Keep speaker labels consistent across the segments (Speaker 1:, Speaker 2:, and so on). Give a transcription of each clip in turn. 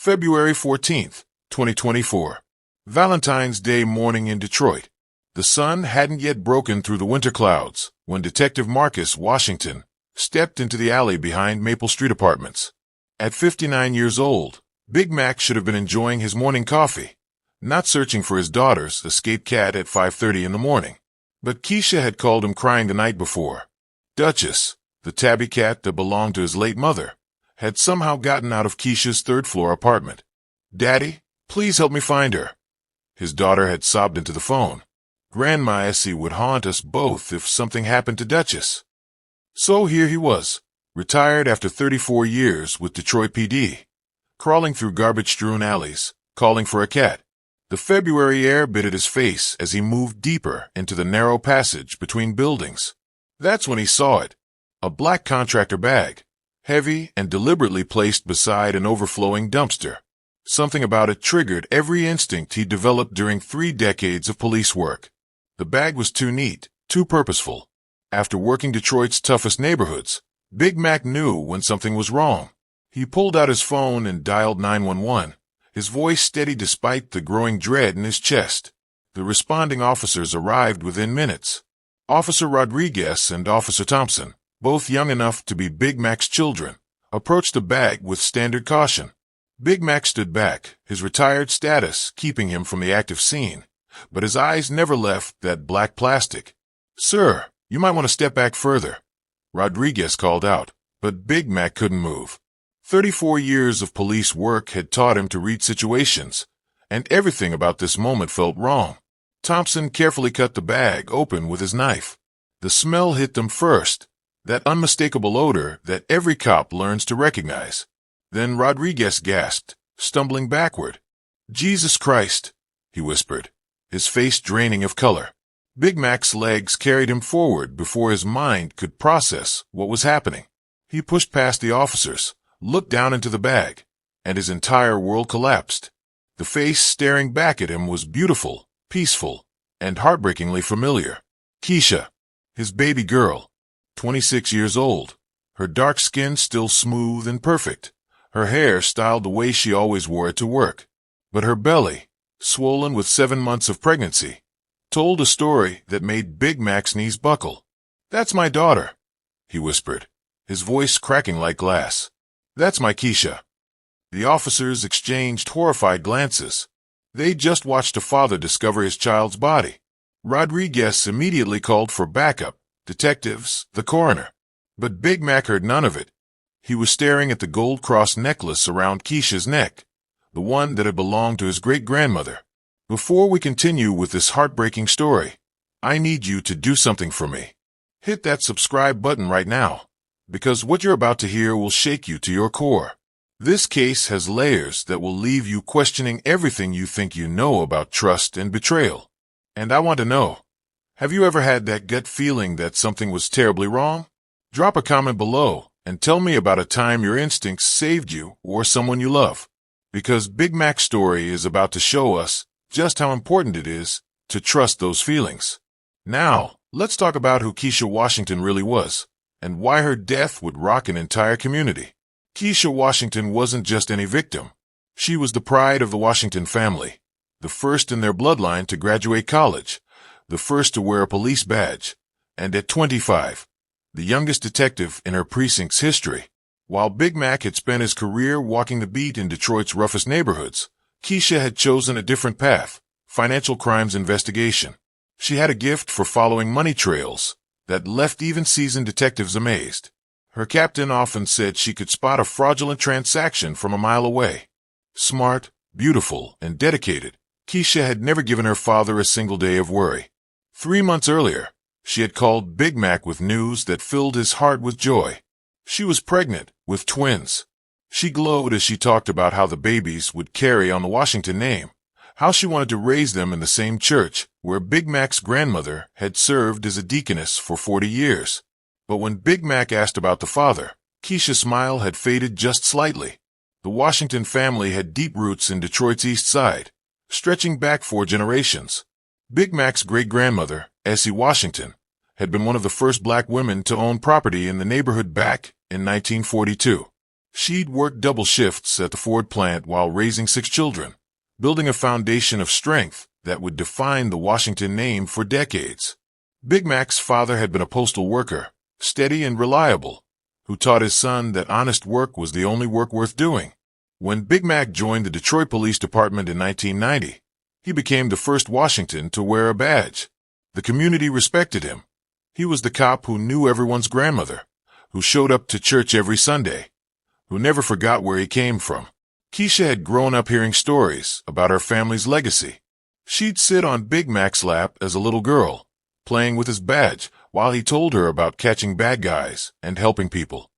Speaker 1: February 14th, 2024. Valentine's Day morning in Detroit. The sun hadn't yet broken through the winter clouds when Detective Marcus Washington stepped into the alley behind Maple Street Apartments. At 59 years old, Big Mac should have been enjoying his morning coffee, not searching for his daughter's escaped cat at 5:30 in the morning. But Keisha had called him crying the night before. Duchess, the tabby cat that belonged to his late mother, had somehow gotten out of Keisha's third-floor apartment. "Daddy, please help me find her." His daughter had sobbed into the phone. "Grandma Essie would haunt us both if something happened to Duchess." So here he was, retired after 34 years with Detroit PD, crawling through garbage-strewn alleys, calling for a cat. The February air bit at his face as he moved deeper into the narrow passage between buildings. That's when he saw it. A black contractor bag, heavy and deliberately placed beside an overflowing dumpster. Something about it triggered every instinct he developed during 3 decades of police work. The bag was too neat, too purposeful. After working Detroit's toughest neighborhoods, Big Mac knew when something was wrong. He pulled out his phone and dialed 911, his voice steady despite the growing dread in his chest. The responding officers arrived within minutes. Officer Rodriguez and Officer Thompson, both young enough to be Big Mac's children, approached the bag with standard caution. Big Mac stood back, his retired status keeping him from the active scene, but his eyes never left that black plastic. "Sir, you might want to step back further," Rodriguez called out, but Big Mac couldn't move. 34 years of police work had taught him to read situations, and everything about this moment felt wrong. Thompson carefully cut the bag open with his knife. The smell hit them first, that unmistakable odor that every cop learns to recognize. Then Rodriguez gasped, stumbling backward. "Jesus Christ," he whispered, his face draining of color. Big Mac's legs carried him forward before his mind could process what was happening. He pushed past the officers, looked down into the bag, and his entire world collapsed. The face staring back at him was beautiful, peaceful, and heartbreakingly familiar. Keisha, his baby girl, 26 years old, her dark skin still smooth and perfect, her hair styled the way she always wore it to work. But her belly, swollen with 7 months of pregnancy, told a story that made Big Mac's knees buckle. "That's my daughter," he whispered, his voice cracking like glass. "That's my Keisha." The officers exchanged horrified glances. They'd just watched a father discover his child's body. Rodriguez immediately called for backup, detectives, the coroner. But Big Mac heard none of it. He was staring at the gold cross necklace around Keisha's neck, the one that had belonged to his great-grandmother. "Before we continue with this heartbreaking story, I need you to do something for me. Hit that subscribe button right now, because what you're about to hear will shake you to your core. This case has layers that will leave you questioning everything you think you know about trust and betrayal. And I want to know, have you ever had that gut feeling that something was terribly wrong? Drop a comment below and tell me about a time your instincts saved you or someone you love. Because Big Mac's story is about to show us just how important it is to trust those feelings. Now, let's talk about who Keisha Washington really was, and why her death would rock an entire community. Keisha Washington wasn't just any victim. She was the pride of the Washington family, the first in their bloodline to graduate college, the first to wear a police badge, and at 25, the youngest detective in her precinct's history. While Big Mac had spent his career walking the beat in Detroit's roughest neighborhoods, Keisha had chosen a different path, financial crimes investigation. She had a gift for following money trails that left even seasoned detectives amazed. Her captain often said she could spot a fraudulent transaction from a mile away. Smart, beautiful, and dedicated, Keisha had never given her father a single day of worry. 3 months earlier, she had called Big Mac with news that filled his heart with joy. She was pregnant with twins. She glowed as she talked about how the babies would carry on the Washington name, how she wanted to raise them in the same church where Big Mac's grandmother had served as a deaconess for 40 years. But when Big Mac asked about the father, Keisha's smile had faded just slightly. The Washington family had deep roots in Detroit's East Side, stretching back 4 generations. Big Mac's great-grandmother, Essie Washington, had been one of the first black women to own property in the neighborhood back in 1942. She'd worked double shifts at the Ford plant while raising 6 children, building a foundation of strength that would define the Washington name for decades. Big Mac's father had been a postal worker, steady and reliable, who taught his son that honest work was the only work worth doing. When Big Mac joined the Detroit Police Department in 1990, he became the first Washington to wear a badge. The community respected him. He was the cop who knew everyone's grandmother, who showed up to church every Sunday, who never forgot where he came from. Keisha had grown up hearing stories about her family's legacy. She'd sit on Big Mac's lap as a little girl, playing with his badge while he told her about catching bad guys and helping people.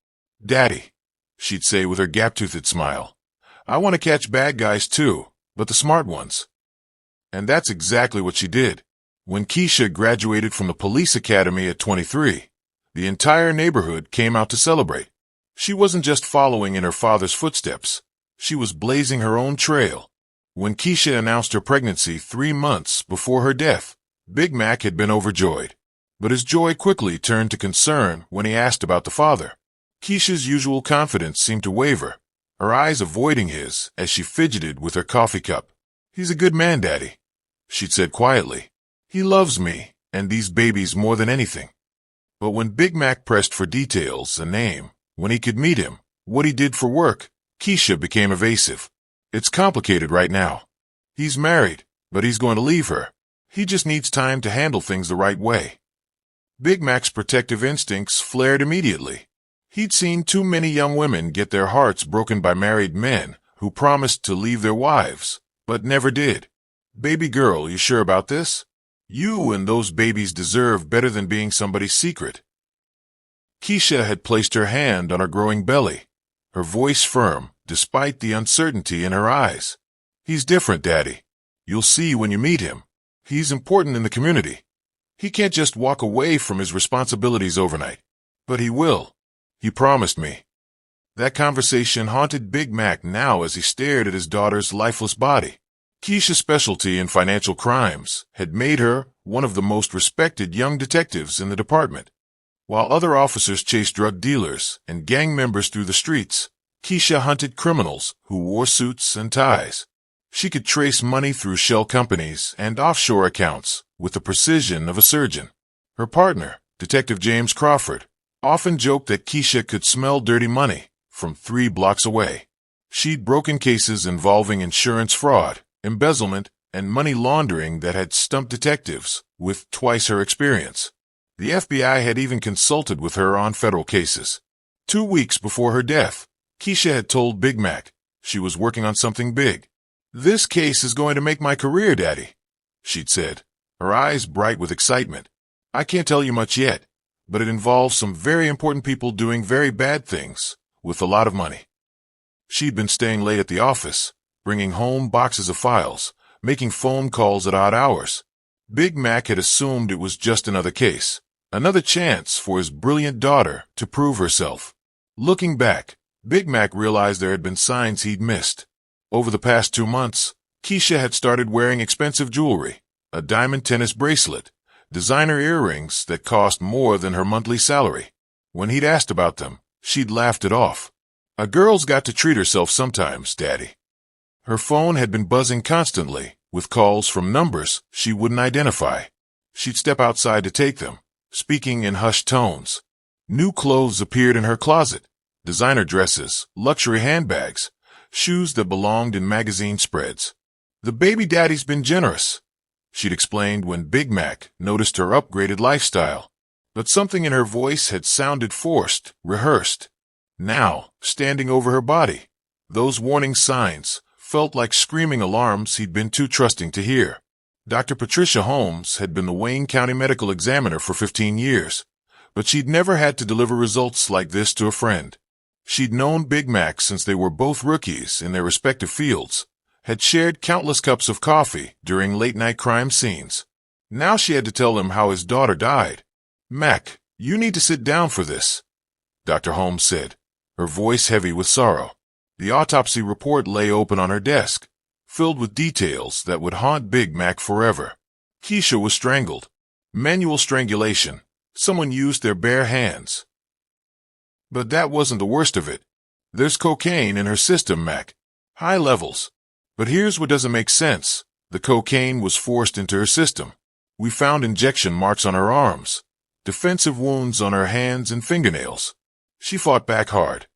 Speaker 1: "Daddy," she'd say with her gap-toothed smile, "I want to catch bad guys too, but the smart ones." And that's exactly what she did. When Keisha graduated from the police academy at 23, the entire neighborhood came out to celebrate. She wasn't just following in her father's footsteps. She was blazing her own trail. When Keisha announced her pregnancy 3 months before her death, Big Mac had been overjoyed. But his joy quickly turned to concern when he asked about the father. Keisha's usual confidence seemed to waver, her eyes avoiding his as she fidgeted with her coffee cup. "He's a good man, Daddy," she'd said quietly. "He loves me and these babies more than anything." But when Big Mac pressed for details, a name, when he could meet him, what he did for work, Keisha became evasive. "It's complicated right now. He's married, but he's going to leave her. He just needs time to handle things the right way." Big Mac's protective instincts flared immediately. He'd seen too many young women get their hearts broken by married men who promised to leave their wives, but never did. "Baby girl, you sure about this? You and those babies deserve better than being somebody's secret." Keisha had placed her hand on her growing belly, her voice firm despite the uncertainty in her eyes. "He's different, Daddy. You'll see when you meet him. He's important in the community. He can't just walk away from his responsibilities overnight. But he will. He promised me." That conversation haunted Big Mac now as he stared at his daughter's lifeless body. Keisha's specialty in financial crimes had made her one of the most respected young detectives in the department. While other officers chased drug dealers and gang members through the streets, Keisha hunted criminals who wore suits and ties. She could trace money through shell companies and offshore accounts with the precision of a surgeon. Her partner, Detective James Crawford, often joked that Keisha could smell dirty money from 3 blocks away. She'd broken cases involving insurance fraud, embezzlement, and money laundering that had stumped detectives with twice her experience. The FBI had even consulted with her on federal cases. 2 weeks before her death, Keisha had told Big Mac she was working on something big. "This case is going to make my career, Daddy," she'd said, her eyes bright with excitement. "I can't tell you much yet, but it involves some very important people doing very bad things with a lot of money." She'd been staying late at the office, bringing home boxes of files, making phone calls at odd hours. Big Mac had assumed it was just another case, another chance for his brilliant daughter to prove herself. Looking back, Big Mac realized there had been signs he'd missed. Over the past 2 months, Keisha had started wearing expensive jewelry, a diamond tennis bracelet, designer earrings that cost more than her monthly salary. When he'd asked about them, she'd laughed it off. "A girl's got to treat herself sometimes, Daddy." Her phone had been buzzing constantly, with calls from numbers she wouldn't identify. She'd step outside to take them, speaking in hushed tones. New clothes appeared in her closet, designer dresses, luxury handbags, shoes that belonged in magazine spreads. "The baby daddy's been generous," she'd explained when Big Mac noticed her upgraded lifestyle. But something in her voice had sounded forced, rehearsed. Now, standing over her body, those warning signs felt like screaming alarms he'd been too trusting to hear. Dr. Patricia Holmes had been the Wayne County medical examiner for 15 years, but she'd never had to deliver results like this to a friend. She'd known Big Mac since they were both rookies in their respective fields, had shared countless cups of coffee during late-night crime scenes. Now she had to tell him how his daughter died. "Mac, you need to sit down for this," Dr. Holmes said, her voice heavy with sorrow. The autopsy report lay open on her desk, filled with details that would haunt Big Mac forever. Keisha was strangled. Manual strangulation. Someone used their bare hands. But that wasn't the worst of it. There's cocaine in her system, Mac. High levels. But here's what doesn't make sense. The cocaine was forced into her system. We found injection marks on her arms, defensive wounds on her hands and fingernails. She fought back hard.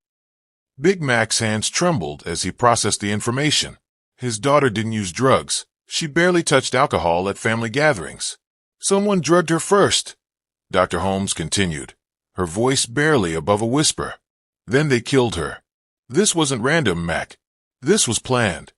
Speaker 1: Big Mac's hands trembled as he processed the information. His daughter didn't use drugs. She barely touched alcohol at family gatherings. Someone drugged her first, Dr. Holmes continued, her voice barely above a whisper. Then they killed her. This wasn't random, Mac. This was planned.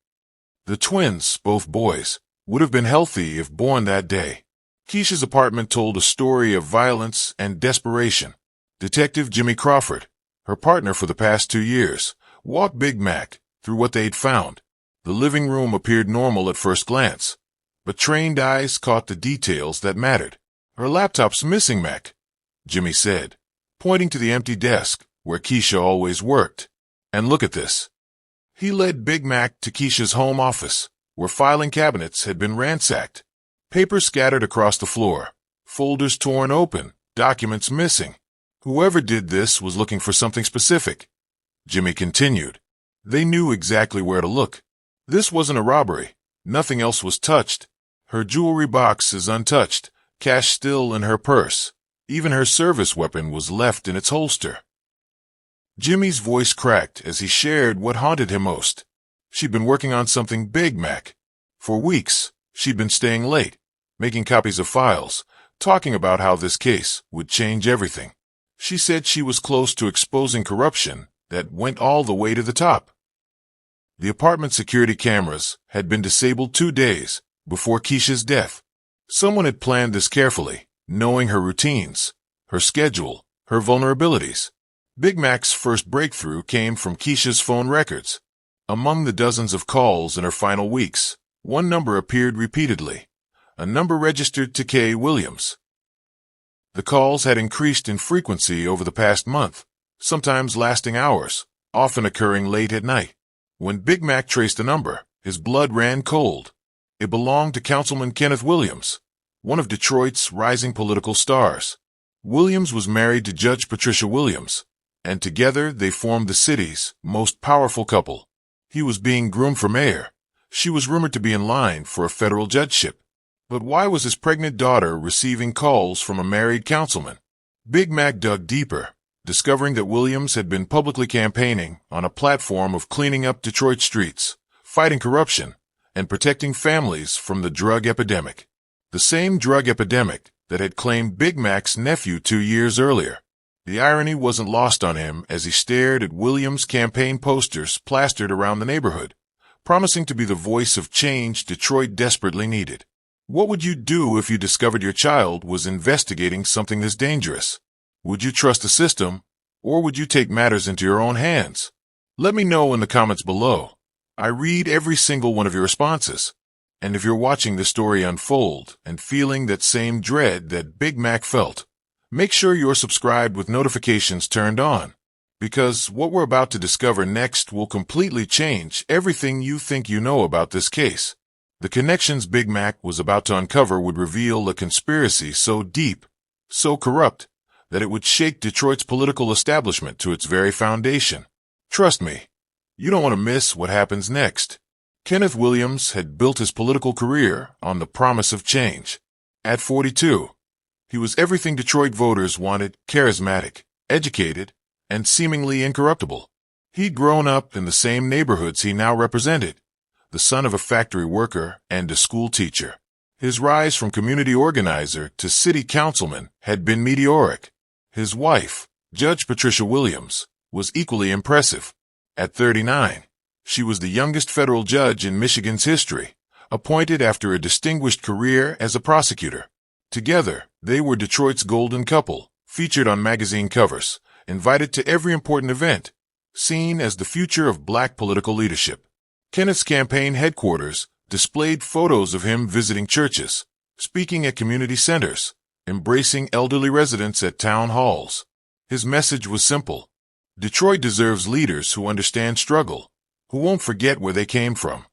Speaker 1: The twins, both boys, would have been healthy if born that day. Keisha's apartment told a story of violence and desperation. Detective Jimmy Crawford, her partner for the past 2 years, walked Big Mac through what they'd found. The living room appeared normal at first glance, but trained eyes caught the details that mattered. Her laptop's missing, Mac, Jimmy said, pointing to the empty desk where Keisha always worked. And look at this. He led Big Mac to Keisha's home office, where filing cabinets had been ransacked. Papers scattered across the floor, folders torn open, documents missing. Whoever did this was looking for something specific. Jimmy continued. They knew exactly where to look. This wasn't a robbery. Nothing else was touched. Her jewelry box is untouched, cash still in her purse. Even her service weapon was left in its holster. Jimmy's voice cracked as he shared what haunted him most. She'd been working on something big, Mac. For weeks, she'd been staying late, making copies of files, talking about how this case would change everything. She said she was close to exposing corruption that went all the way to the top. The apartment security cameras had been disabled 2 days before Keisha's death. Someone had planned this carefully, knowing her routines, her schedule, her vulnerabilities. Big Mac's first breakthrough came from Keisha's phone records. Among the dozens of calls in her final weeks, one number appeared repeatedly, a number registered to Kay Williams. The calls had increased in frequency over the past month, sometimes lasting hours, often occurring late at night. When Big Mac traced the number, his blood ran cold. It belonged to Councilman Kenneth Williams, one of Detroit's rising political stars. Williams was married to Judge Patricia Williams, and together they formed the city's most powerful couple. He was being groomed for mayor. She was rumored to be in line for a federal judgeship. But why was his pregnant daughter receiving calls from a married councilman? Big Mac dug deeper, discovering that Williams had been publicly campaigning on a platform of cleaning up Detroit streets, fighting corruption, and protecting families from the drug epidemic. The same drug epidemic that had claimed Big Mac's nephew 2 years earlier. The irony wasn't lost on him as he stared at Williams' campaign posters plastered around the neighborhood, promising to be the voice of change Detroit desperately needed. What would you do if you discovered your child was investigating something this dangerous? Would you trust the system, or would you take matters into your own hands? Let me know in the comments below. I read every single one of your responses. And if you're watching the story unfold and feeling that same dread that Big Mac felt, make sure you're subscribed with notifications turned on, because what we're about to discover next will completely change everything you think you know about this case. The connections Big Mac was about to uncover would reveal a conspiracy so deep, so corrupt, that it would shake Detroit's political establishment to its very foundation. Trust me, you don't want to miss what happens next. Kenneth Williams had built his political career on the promise of change. At 42, he was everything Detroit voters wanted: charismatic, educated, and seemingly incorruptible. He'd grown up in the same neighborhoods he now represented, the son of a factory worker and a school teacher. His rise from community organizer to city councilman had been meteoric. His wife, Judge Patricia Williams, was equally impressive. At 39, she was the youngest federal judge in Michigan's history, appointed after a distinguished career as a prosecutor. Together, they were Detroit's golden couple, featured on magazine covers, invited to every important event, seen as the future of black political leadership. Kenneth's campaign headquarters displayed photos of him visiting churches, speaking at community centers, embracing elderly residents at town halls. His message was simple. Detroit deserves leaders who understand struggle, who won't forget where they came from.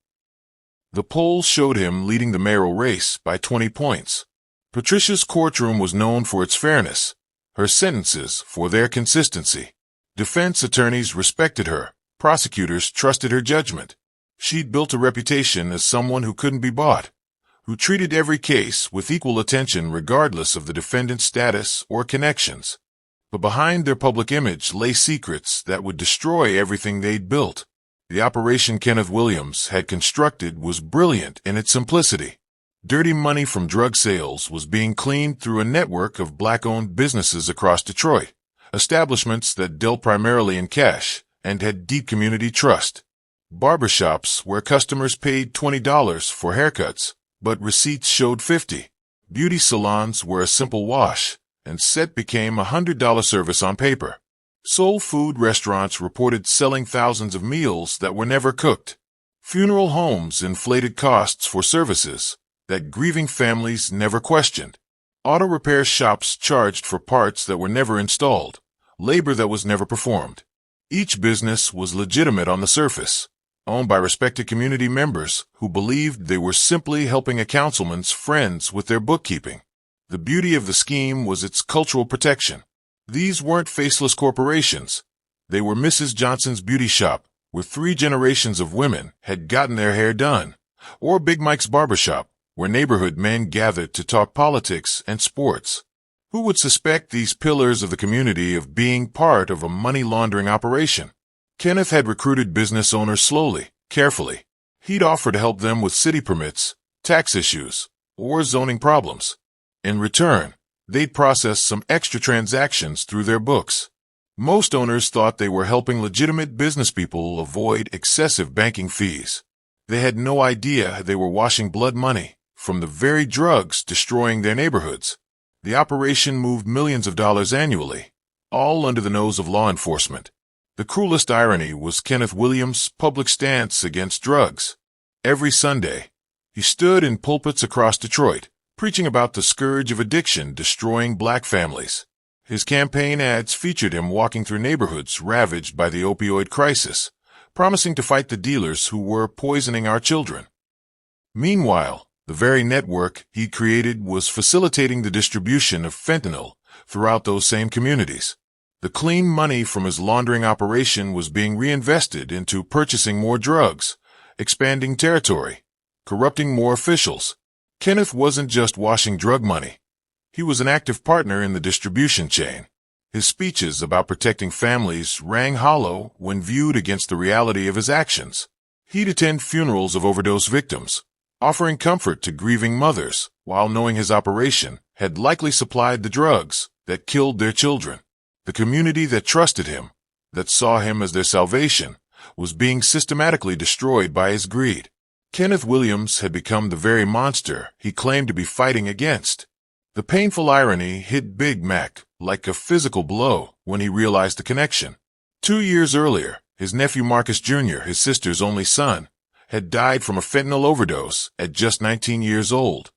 Speaker 1: The polls showed him leading the mayoral race by 20 points. Patricia's courtroom was known for its fairness, her sentences for their consistency. Defense attorneys respected her. Prosecutors trusted her judgment. She'd built a reputation as someone who couldn't be bought, who treated every case with equal attention regardless of the defendant's status or connections. But behind their public image lay secrets that would destroy everything they'd built. The operation Kenneth Williams had constructed was brilliant in its simplicity. Dirty money from drug sales was being cleaned through a network of black-owned businesses across Detroit, establishments that dealt primarily in cash and had deep community trust. Barbershops where customers paid $20 for haircuts, but receipts showed $50. Beauty salons where a simple wash and set became a $100 service on paper. Soul food restaurants reported selling thousands of meals that were never cooked. Funeral homes inflated costs for services that grieving families never questioned. Auto repair shops charged for parts that were never installed, labor that was never performed. Each business was legitimate on the surface, owned by respected community members who believed they were simply helping a councilman's friends with their bookkeeping. The beauty of the scheme was its cultural protection. These weren't faceless corporations. They were Mrs. Johnson's Beauty Shop, where 3 generations of women had gotten their hair done, or Big Mike's Barbershop, where neighborhood men gathered to talk politics and sports. Who would suspect these pillars of the community of being part of a money laundering operation? Kenneth had recruited business owners slowly, carefully. He'd offer to help them with city permits, tax issues, or zoning problems. In return, they'd process some extra transactions through their books. Most owners thought they were helping legitimate business people avoid excessive banking fees. They had no idea they were washing blood money from the very drugs destroying their neighborhoods. The operation moved millions of dollars annually, all under the nose of law enforcement. The cruelest irony was Kenneth Williams' public stance against drugs. Every Sunday, he stood in pulpits across Detroit, preaching about the scourge of addiction destroying black families. His campaign ads featured him walking through neighborhoods ravaged by the opioid crisis, promising to fight the dealers who were poisoning our children. Meanwhile, the very network he created was facilitating the distribution of fentanyl throughout those same communities. The clean money from his laundering operation was being reinvested into purchasing more drugs, expanding territory, corrupting more officials. Kenneth wasn't just washing drug money. He was an active partner in the distribution chain. His speeches about protecting families rang hollow when viewed against the reality of his actions. He'd attend funerals of overdose victims, offering comfort to grieving mothers, while knowing his operation had likely supplied the drugs that killed their children. The community that trusted him, that saw him as their salvation, was being systematically destroyed by his greed. Kenneth Williams had become the very monster he claimed to be fighting against. The painful irony hit Big Mac like a physical blow when he realized the connection. 2 years earlier, his nephew Marcus Jr., his sister's only son, had died from a fentanyl overdose at just 19 years old.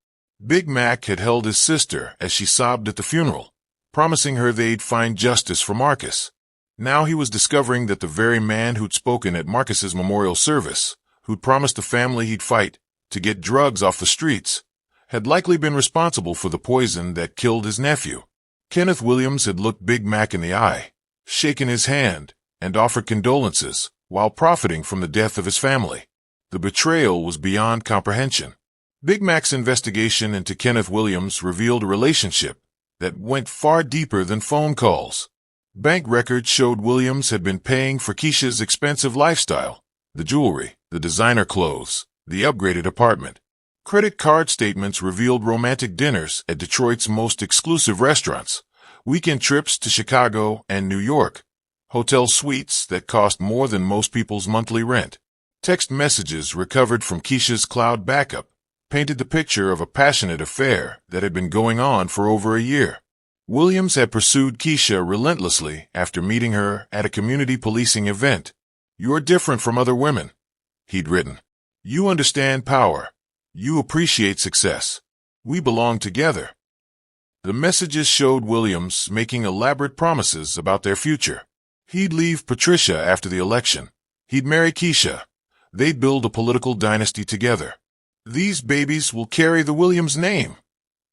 Speaker 1: Big Mac had held his sister as she sobbed at the funeral, promising her they'd find justice for Marcus. Now he was discovering that the very man who'd spoken at Marcus's memorial service, who'd promised the family he'd fight to get drugs off the streets, had likely been responsible for the poison that killed his nephew. Kenneth Williams had looked Big Mac in the eye, shaken his hand, and offered condolences while profiting from the death of his family. The betrayal was beyond comprehension. Big Mac's investigation into Kenneth Williams revealed a relationship that went far deeper than phone calls. Bank records showed Williams had been paying for Keisha's expensive lifestyle, the jewelry, the designer clothes, the upgraded apartment. Credit card statements revealed romantic dinners at Detroit's most exclusive restaurants, weekend trips to Chicago and New York, hotel suites that cost more than most people's monthly rent. Text messages recovered from Keisha's cloud backup painted the picture of a passionate affair that had been going on for over a year. Williams had pursued Keisha relentlessly after meeting her at a community policing event. "You're different from other women," he'd written. "You understand power. You appreciate success. We belong together." The messages showed Williams making elaborate promises about their future. He'd leave Patricia after the election. He'd marry Keisha. They'd build a political dynasty together. "These babies will carry the Williams name,"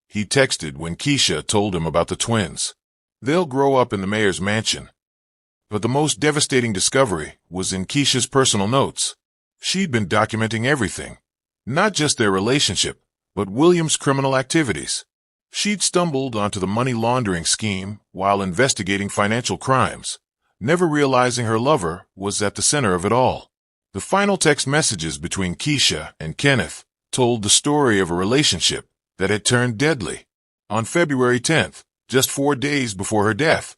Speaker 1: he texted when Keisha told him about the twins. "They'll grow up in the mayor's mansion." But the most devastating discovery was in Keisha's personal notes. She'd been documenting everything, not just their relationship, but Williams' criminal activities. She'd stumbled onto the money laundering scheme while investigating financial crimes, never realizing her lover was at the center of it all. The final text messages between Keisha and Kenneth told the story of a relationship that had turned deadly. On February 10th, just 4 days before her death,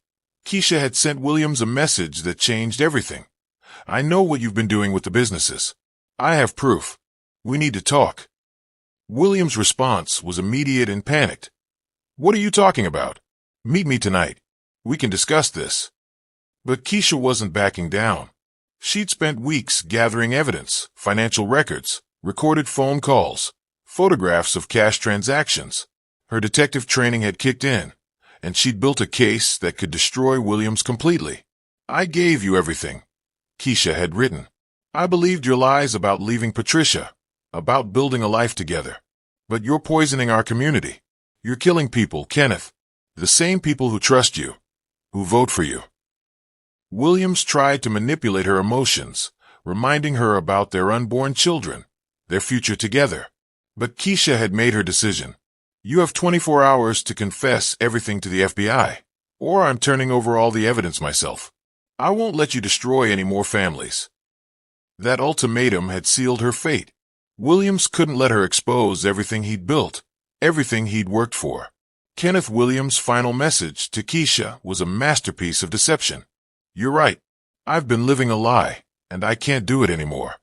Speaker 1: Keisha had sent Williams a message that changed everything. "I know what you've been doing with the businesses. I have proof. We need to talk." Williams' response was immediate and panicked. "What are you talking about? Meet me tonight. We can discuss this." But Keisha wasn't backing down. She'd spent weeks gathering evidence, financial records, recorded phone calls, photographs of cash transactions. Her detective training had kicked in, and she'd built a case that could destroy Williams completely. "I gave you everything," Keisha had written. "I believed your lies about leaving Patricia, about building a life together. But you're poisoning our community. You're killing people, Kenneth. The same people who trust you, who vote for you." Williams tried to manipulate her emotions, reminding her about their unborn children, their future together. But Keisha had made her decision. "You have 24 hours to confess everything to the FBI, or I'm turning over all the evidence myself. I won't let you destroy any more families." That ultimatum had sealed her fate. Williams couldn't let her expose everything he'd built, everything he'd worked for. Kenneth Williams' final message to Keisha was a masterpiece of deception. "You're right. I've been living a lie, and I can't do it anymore.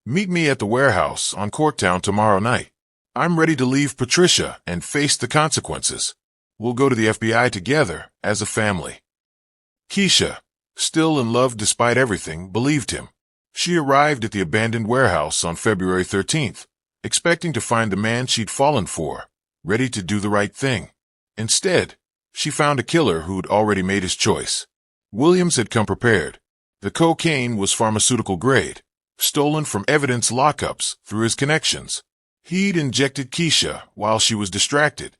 Speaker 1: Meet me at the warehouse on Courttown tomorrow night. I'm ready to leave Patricia and face the consequences. We'll go to the FBI together as a family." Keisha, still in love despite everything, believed him. She arrived at the abandoned warehouse on February 13th, expecting to find the man she'd fallen for, ready to do the right thing. Instead, she found a killer who'd already made his choice. Williams had come prepared. The cocaine was pharmaceutical grade, stolen from evidence lockups through his connections. He'd injected Keisha while she was distracted,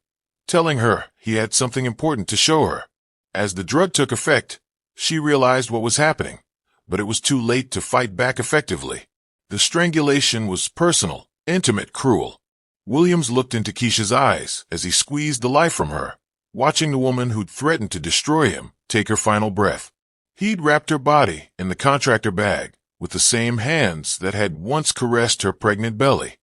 Speaker 1: telling her he had something important to show her. As the drug took effect, she realized what was happening, but it was too late to fight back effectively. The strangulation was personal, intimate, cruel. Williams looked into Keisha's eyes as he squeezed the life from her, watching the woman who'd threatened to destroy him take her final breath. He'd wrapped her body in the contractor bag with the same hands that had once caressed her pregnant belly.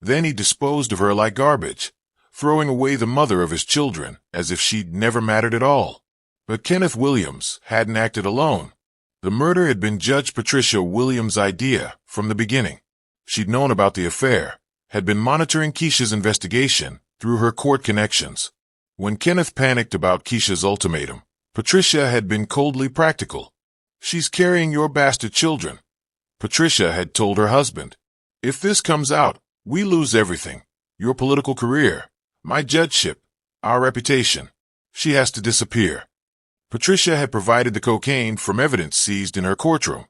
Speaker 1: Then he disposed of her like garbage, throwing away the mother of his children as if she'd never mattered at all. But Kenneth Williams hadn't acted alone. The murder had been Judge Patricia Williams' idea from the beginning. She'd known about the affair, had been monitoring Keisha's investigation through her court connections. When Kenneth panicked about Keisha's ultimatum, Patricia had been coldly practical. "She's carrying your bastard children," Patricia had told her husband. "If this comes out, we lose everything. Your political career, my judgeship, our reputation. She has to disappear." Patricia had provided the cocaine from evidence seized in her courtroom,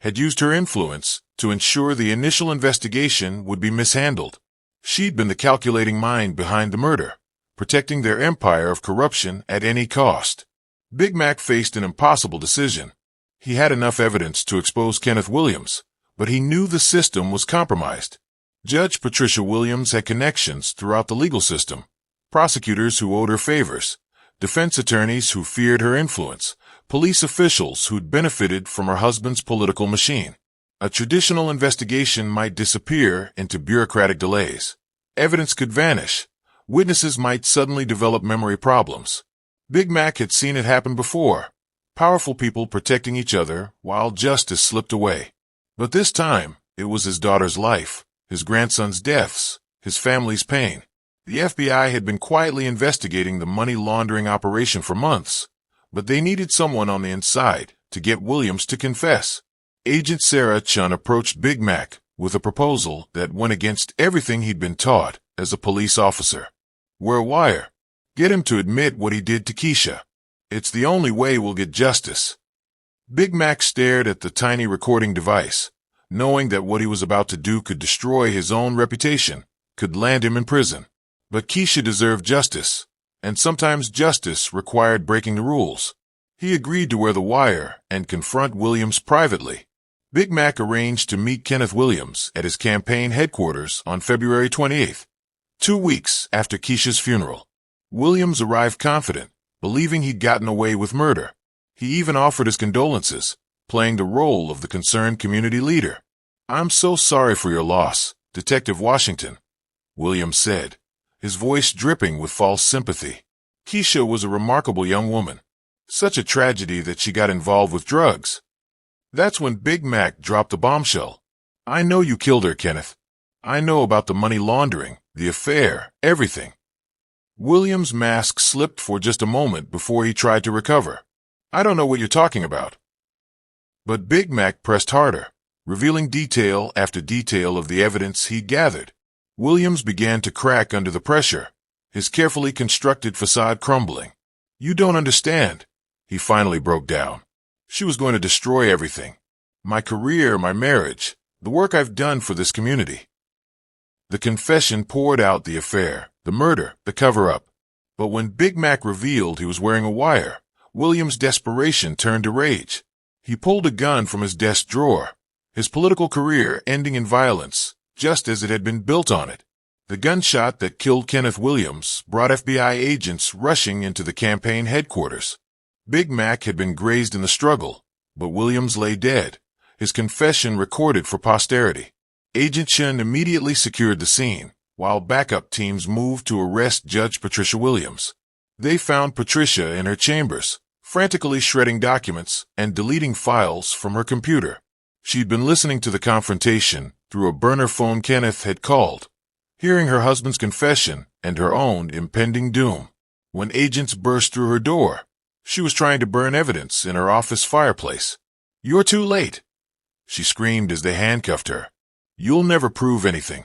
Speaker 1: had used her influence to ensure the initial investigation would be mishandled. She'd been the calculating mind behind the murder, protecting their empire of corruption at any cost. Big Mac faced an impossible decision. He had enough evidence to expose Kenneth Williams, but he knew the system was compromised. Judge Patricia Williams had connections throughout the legal system, prosecutors who owed her favors, defense attorneys who feared her influence, police officials who'd benefited from her husband's political machine. A traditional investigation might disappear into bureaucratic delays. Evidence could vanish. Witnesses might suddenly develop memory problems. Big Mac had seen it happen before. Powerful people protecting each other while justice slipped away. But this time, it was his daughter's life, his grandson's deaths, his family's pain. The FBI had been quietly investigating the money laundering operation for months, but they needed someone on the inside to get Williams to confess. Agent Sarah Chun approached Big Mac with a proposal that went against everything he'd been taught as a police officer. "We're a wire. Get him to admit what he did to Keisha. It's the only way we'll get justice." Big Mac stared at the tiny recording device, knowing that what he was about to do could destroy his own reputation, could land him in prison. But Keisha deserved justice, and sometimes justice required breaking the rules. He agreed to wear the wire and confront Williams privately. Big Mac arranged to meet Kenneth Williams at his campaign headquarters on February 28th, 2 weeks after Keisha's funeral. Williams arrived confident, believing he'd gotten away with murder. He even offered his condolences, playing the role of the concerned community leader. "I'm so sorry for your loss, Detective Washington," Williams said, his voice dripping with false sympathy. "Keisha was a remarkable young woman. Such a tragedy that she got involved with drugs." That's when Big Mac dropped the bombshell. "I know you killed her, Kenneth. I know about the money laundering, the affair, everything." Williams' mask slipped for just a moment before he tried to recover. "I don't know what you're talking about." But Big Mac pressed harder, revealing detail after detail of the evidence he gathered. Williams began to crack under the pressure, his carefully constructed facade crumbling. "You don't understand," he finally broke down. "She was going to destroy everything. My career, my marriage, the work I've done for this community." The confession poured out the affair, the murder, the cover-up. But when Big Mac revealed he was wearing a wire, Williams' desperation turned to rage. He pulled a gun from his desk drawer, his political career ending in violence, just as it had been built on it. The gunshot that killed Kenneth Williams brought FBI agents rushing into the campaign headquarters. Big Mac had been grazed in the struggle, but Williams lay dead, his confession recorded for posterity. Agent Shen immediately secured the scene, while backup teams moved to arrest Judge Patricia Williams. They found Patricia in her chambers, frantically shredding documents and deleting files from her computer. She'd been listening to the confrontation through a burner phone Kenneth had called, hearing her husband's confession and her own impending doom. When agents burst through her door, she was trying to burn evidence in her office fireplace. "You're too late," she screamed as they handcuffed her. "You'll never prove anything."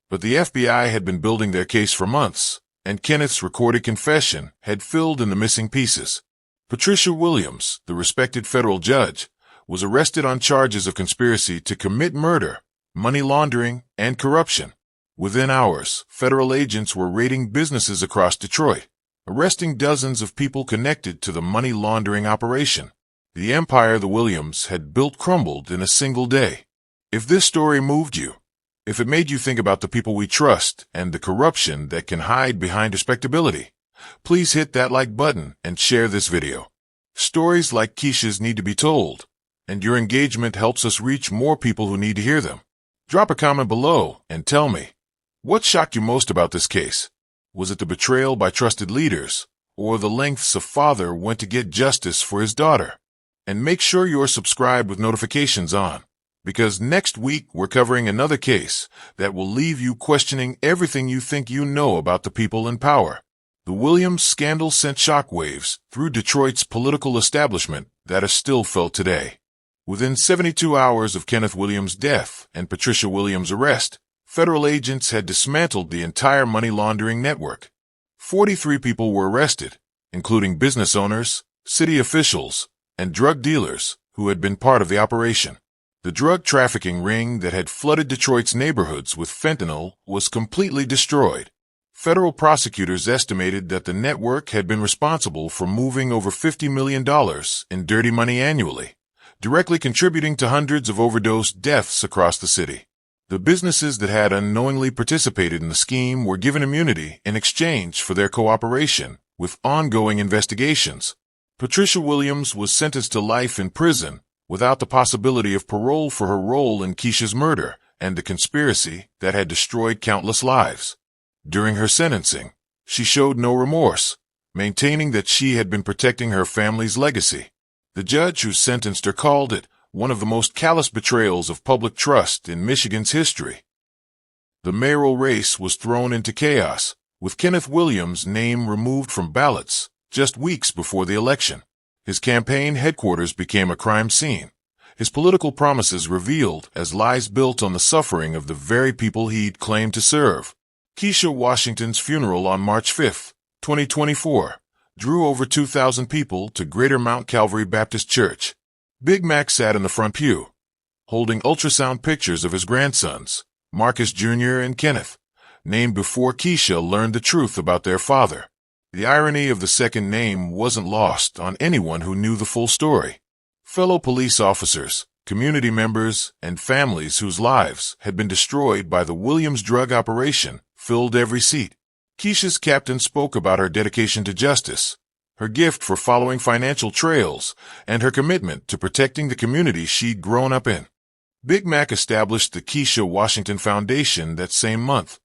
Speaker 1: But the FBI had been building their case for months, and Kenneth's recorded confession had filled in the missing pieces. Patricia Williams, the respected federal judge, was arrested on charges of conspiracy to commit murder, money laundering, and corruption. Within hours, federal agents were raiding businesses across Detroit, arresting dozens of people connected to the money laundering operation. The empire the Williams had built crumbled in a single day. If this story moved you, if it made you think about the people we trust and the corruption that can hide behind respectability, please hit that like button and share this video. Stories like Keisha's need to be told, and your engagement helps us reach more people who need to hear them. Drop a comment below and tell me, what shocked you most about this case? Was it the betrayal by trusted leaders, or the lengths a father went to get justice for his daughter? And make sure you're subscribed with notifications on, because next week we're covering another case that will leave you questioning everything you think you know about the people in power. The Williams scandal sent shockwaves through Detroit's political establishment that are still felt today. Within 72 hours of Kenneth Williams' death and Patricia Williams' arrest, federal agents had dismantled the entire money laundering network. 43 people were arrested, including business owners, city officials, and drug dealers who had been part of the operation. The drug trafficking ring that had flooded Detroit's neighborhoods with fentanyl was completely destroyed. Federal prosecutors estimated that the network had been responsible for moving over $50 million in dirty money annually, directly contributing to hundreds of overdose deaths across the city. The businesses that had unknowingly participated in the scheme were given immunity in exchange for their cooperation with ongoing investigations. Patricia Williams was sentenced to life in prison without the possibility of parole for her role in Keisha's murder and the conspiracy that had destroyed countless lives. During her sentencing, she showed no remorse, maintaining that she had been protecting her family's legacy. The judge who sentenced her called it one of the most callous betrayals of public trust in Michigan's history. The mayoral race was thrown into chaos, with Kenneth Williams' name removed from ballots just weeks before the election. His campaign headquarters became a crime scene, his political promises revealed as lies built on the suffering of the very people he'd claimed to serve. Keisha Washington's funeral on March 5, 2024, drew over 2,000 people to Greater Mount Calvary Baptist Church. Big Mac sat in the front pew, holding ultrasound pictures of his grandsons, Marcus Jr. and Kenneth, named before Keisha learned the truth about their father. The irony of the second name wasn't lost on anyone who knew the full story. Fellow police officers, community members, and families whose lives had been destroyed by the Williams drug operation filled every seat. Keisha's captain spoke about her dedication to justice, her gift for following financial trails, and her commitment to protecting the community she'd grown up in. Big Mac established the Keisha Washington Foundation that same month,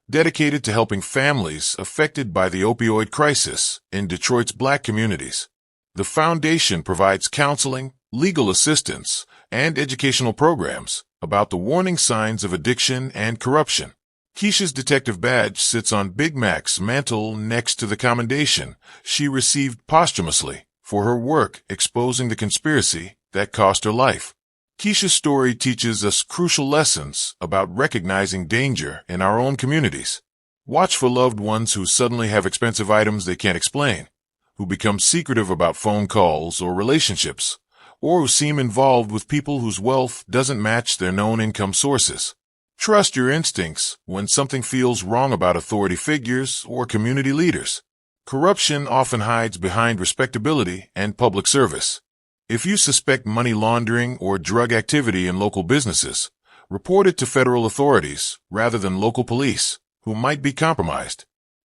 Speaker 1: dedicated to helping families affected by the opioid crisis in Detroit's black communities. The foundation provides counseling, legal assistance, and educational programs about the warning signs of addiction and corruption. Keisha's detective badge sits on Big Mac's mantle next to the commendation she received posthumously for her work exposing the conspiracy that cost her life. Keisha's story teaches us crucial lessons about recognizing danger in our own communities. Watch for loved ones who suddenly have expensive items they can't explain, who become secretive about phone calls or relationships, or who seem involved with people whose wealth doesn't match their known income sources. Trust your instincts when something feels wrong about authority figures or community leaders. Corruption often hides behind respectability and public service. If you suspect money laundering or drug activity in local businesses, report it to federal authorities rather than local police, who might be compromised.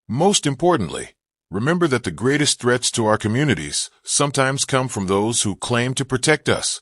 Speaker 1: Most importantly, remember that the greatest threats to our communities sometimes come from those who claim to protect us.